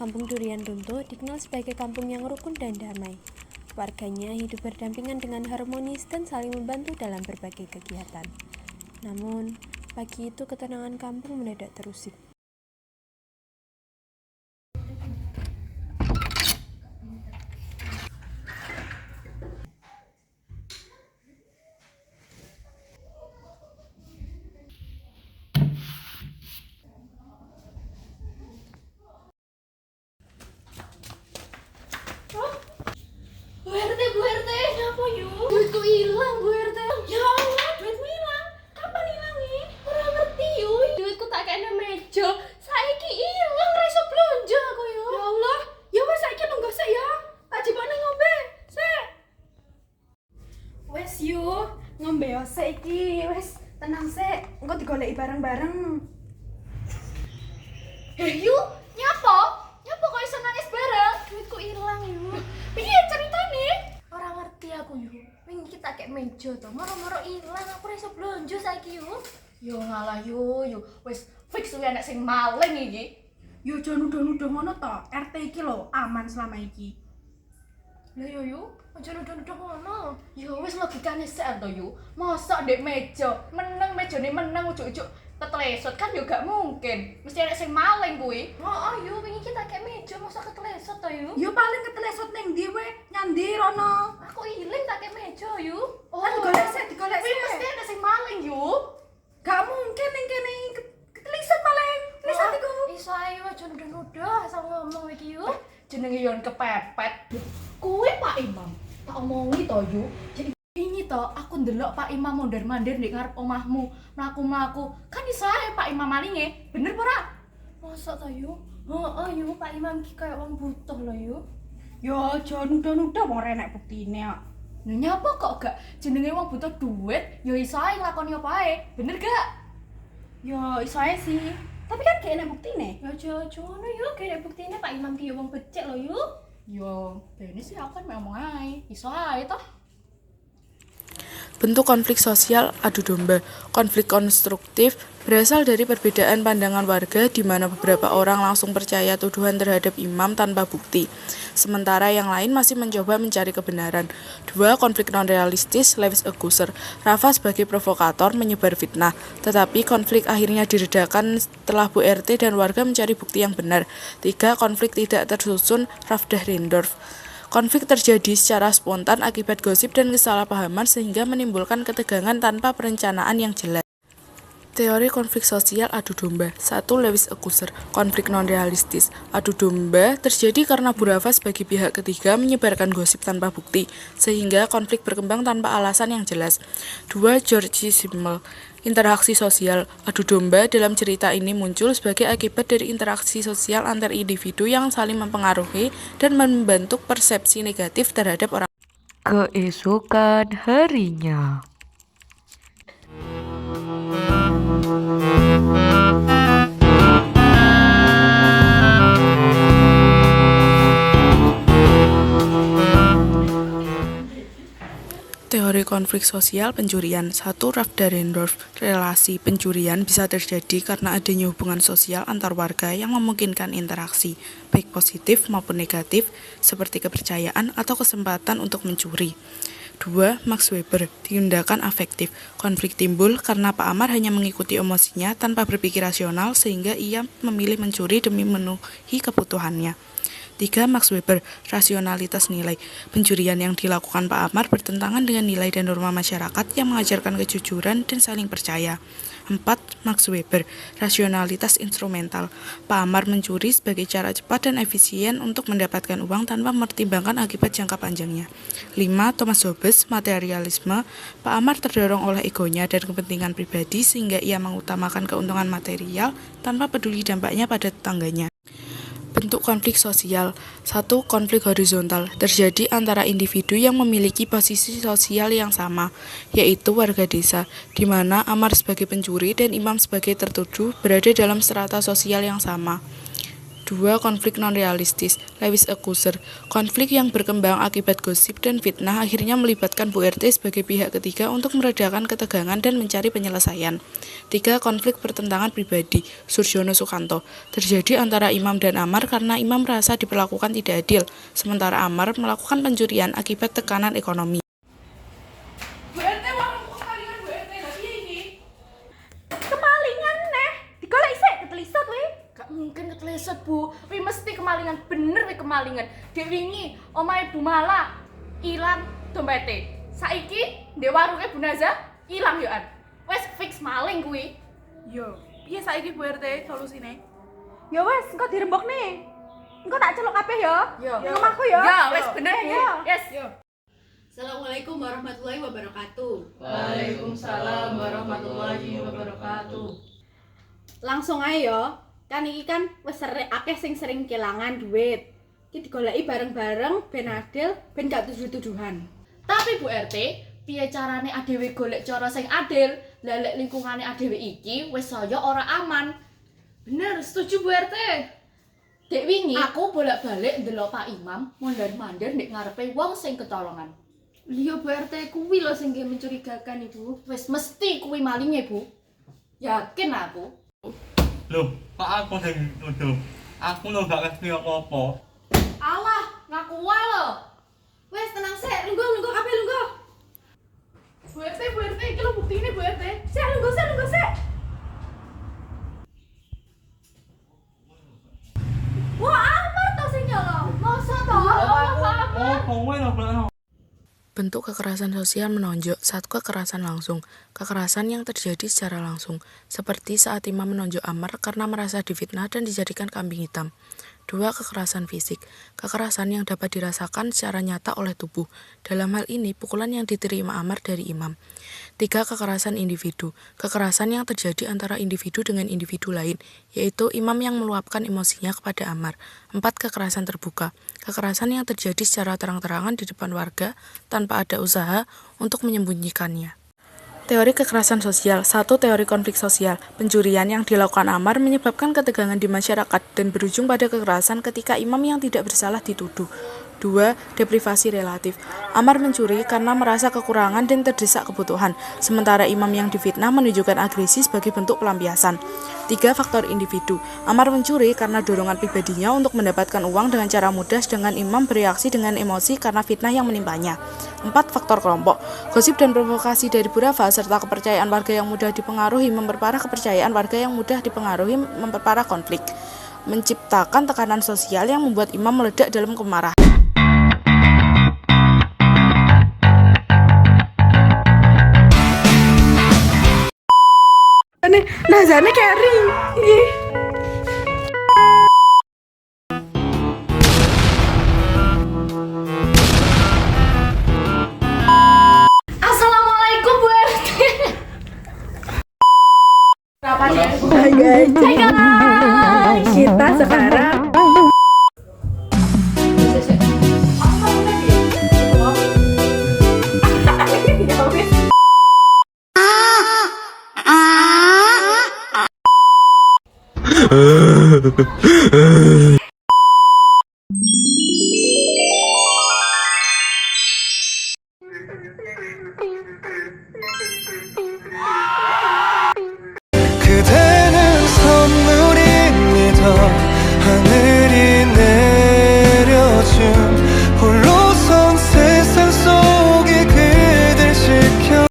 Kampung Durian Runtuh dikenal sebagai kampung yang rukun dan damai. Warganya hidup berdampingan dengan harmonis dan saling membantu dalam berbagai kegiatan. Namun, pagi itu ketenangan kampung mendadak terusik. Bu RT, ngapa yuk? Duitku hilang, Bu RT. Ya Allah, duitmu hilang. Kapan hilangnya? Ora ngerti yuk. Duitku tak kena meja. Saiki hilang, ra iso blonjo aku yo. Ya Allah, ya wes saiki nunggu sik ya. Tak jebane ngombe. Sik. Wes yuk, ngombe yo sik iki. Wes tenang sik, engko digoleki bareng-bareng. Yuk, nyapa? Nyapa kok iso nangis bareng? Duitku hilang yuk. Piye ceritane? Ora ngerti aku yuk. Wingi kita kayak meja to, moro-moro ilang aku ora iso blonjo saiki yuk. Yo ngalah yuk. Wis fix kuwi anak sing maling iki. Yo jangan nuduh-nuduh ngono to. RT iki lho aman selama iki. Lah yo yuk, aja nuduh-nuduh ngono. Yo wis logikane sik to yuk. Mosok ndek meja, meneng mejane meneng ujug-ujug ketlesot kan yo gak mungkin. Mesti anak sing maling kuwi. Heeh yuk, wingi kita kayak meja mosok ketlesot to yuk. Yo paling ketelesot ning ndi we? Nyandi rono. Aku iling tak kayak meja yuk. Oh, digolek sik. Kuwi mesti ada sing maling yuk. Gak mungkin ning kene ketelesot paling. Ketelesot iku. Iso ayo aja nuduh-nuduh asal ngomong iki yuk. Jenenge yon kepepet. Kuwi Pak Imam. Tak omongi to yuk. Jadi ini to aku ndelok Pak Imam mondar-mandir ndek ngarep omahmu, mlaku-mlaku. Kan iso ae Pak Imam malinge. Bener apa ora? Mosok to yuk? Heeh yuk, Pak Imam ki kaya wong butuh lho yuk. Yo aja nuduh-nuduh wong renek buktine kok. Nah, nyapa kok gak jenenge wong butuh duit, ya iso ae nglakoni apa ae. Bener gak? Yo iso ae sih. Tapi kan gak enak buktine. Ya aja ngono yuk, kene buktine Pak Imam ki wong becik lho yuk. Yo, bene sih aku kan ngomong ae. Iso ae toh. Bentuk konflik sosial adu domba. Konflik konstruktif berasal dari perbedaan pandangan warga di mana beberapa orang langsung percaya tuduhan terhadap imam tanpa bukti, sementara yang lain masih mencoba mencari kebenaran. 2. Konflik non-realistis, Lewis Accuser. Rafa sebagai provokator menyebar fitnah, tetapi konflik akhirnya diredakan setelah Bu RT dan warga mencari bukti yang benar. 3. Konflik tidak tersusun, Ralph Dahrendorf. Konflik terjadi secara spontan akibat gosip dan kesalahpahaman sehingga menimbulkan ketegangan tanpa perencanaan yang jelas. Teori konflik sosial adu domba. 1. Lewis Accuser. Konflik non-realistis. Adu domba terjadi karena Bu Rafa sebagai pihak ketiga menyebarkan gosip tanpa bukti, sehingga konflik berkembang tanpa alasan yang jelas. 2. George Simmel. Interaksi sosial. Adu domba dalam cerita ini muncul sebagai akibat dari interaksi sosial antar individu yang saling mempengaruhi dan membentuk persepsi negatif terhadap orang. Keesokan harinya. Teori konflik sosial pencurian. 1. Ralph Dahrendorf. Relasi pencurian bisa terjadi karena adanya hubungan sosial antar warga yang memungkinkan interaksi, baik positif maupun negatif, seperti kepercayaan atau kesempatan untuk mencuri. 2. Max Weber. Tindakan afektif. Konflik timbul karena Pak Amar hanya mengikuti emosinya tanpa berpikir rasional sehingga ia memilih mencuri demi memenuhi kebutuhannya. 3. Max Weber. Rasionalitas nilai. Pencurian yang dilakukan Pak Amar bertentangan dengan nilai dan norma masyarakat yang mengajarkan kejujuran dan saling percaya. 4. Max Weber. Rasionalitas instrumental. Pak Amar mencuri sebagai cara cepat dan efisien untuk mendapatkan uang tanpa mempertimbangkan akibat jangka panjangnya. 5. Thomas Hobbes. Materialisme. Pak Amar terdorong oleh egonya dan kepentingan pribadi sehingga ia mengutamakan keuntungan material tanpa peduli dampaknya pada tetangganya. Bentuk konflik sosial. 1. Konflik horizontal terjadi antara individu yang memiliki posisi sosial yang sama, yaitu warga desa, di mana Amar sebagai pencuri dan Imam sebagai tertuduh berada dalam strata sosial yang sama. 2. Konflik non-realistis, Lewis Accuser. Konflik yang berkembang akibat gosip dan fitnah akhirnya melibatkan Bu RT sebagai pihak ketiga untuk meredakan ketegangan dan mencari penyelesaian. 3. Konflik pertentangan pribadi, Surjono Sukanto. Terjadi antara Imam dan Amar karena Imam merasa diperlakukan tidak adil, sementara Amar melakukan pencurian akibat tekanan ekonomi. Bu RT warungku kemalingan Bu RT lagi ini. Kemalingan neh. Digolek sik ketelisot we. Gak mungkin keteleset Bu. Wi mesti kemalingan, bener wi kemalingan. Dek wingi omahe Bu Mala ilang dompete. Saiki ndek warunge Bu Naza ilang yo an. Wes fix maling kuwi. Yo, piye saiki Bu RT solusine? Ya wes, engko dirembok nih. Engko tak celuk kabeh ya. Yo. Nang omahku ya. Ya wes bener Bu. Ya. Yes. Assalamualaikum warahmatullahi wabarakatuh. Waalaikumsalam warahmatullahi wabarakatuh. Langsung ae yo. Kan iki kan wis akeh sing sering kelangan duit. Iki digoleki bareng-bareng ben adil, ben gak tuduh-tuduhan. Tapi Bu RT, piye carane adewe golek cara sing adil? Lah lek lingkungane adewe iki wis saya ora aman. Bener, setuju Bu RT. Dek wingi aku bolak-balik ndelok Pak Imam mondar-mandir ndek ngarepe wong sing ketolongan. Iya Bu RT, kuwi lho sing mencurigakan Ibu. Wis mesti kuwi malinge, Bu. Yakin aku. Loh, kok aku sing nuduh? Aku lho gak ngerti apa-apa. Allah, ngaku wae lho. Wes tenang sik, lungguh kabeh lungguh. Bu RT, iki lho buktine Bu RT. Sik lungguh sik. Wah, Amar to sing nyolong. Masa to? Oh, kowe lho belakang. Bentuk kekerasan sosial menonjol, satu kekerasan langsung, kekerasan yang terjadi secara langsung, seperti saat Imam menonjol Amar karena merasa difitnah dan dijadikan kambing hitam. 2. Kekerasan fisik, kekerasan yang dapat dirasakan secara nyata oleh tubuh, dalam hal ini pukulan yang diterima Amar dari Imam. 3. Kekerasan individu, kekerasan yang terjadi antara individu dengan individu lain, yaitu Imam yang meluapkan emosinya kepada Amar. 4. Kekerasan terbuka, kekerasan yang terjadi secara terang-terangan di depan warga tanpa ada usaha untuk menyembunyikannya. Teori kekerasan sosial, 1. Teori konflik sosial, pencurian yang dilakukan Amar menyebabkan ketegangan di masyarakat dan berujung pada kekerasan ketika imam yang tidak bersalah dituduh. 2. Deprivasi relatif, Amar mencuri karena merasa kekurangan dan terdesak kebutuhan, sementara imam yang difitnah menunjukkan agresi sebagai bentuk pelampiasan. 3. Faktor individu, Amar mencuri karena dorongan pribadinya untuk mendapatkan uang dengan cara mudah, sedangkan imam bereaksi dengan emosi karena fitnah yang menimpanya. 4. Faktor kelompok, gosip dan provokasi dari Burafa serta kepercayaan warga yang mudah dipengaruhi memperparah kepercayaan warga yang mudah dipengaruhi memperparah konflik, menciptakan tekanan sosial yang membuat imam meledak dalam kemarahan. Nazane kering. Nggih. Assalamualaikum Bu RT. Hai guys. Kita sekarang 그대는 선물입니다. 하늘이 내려준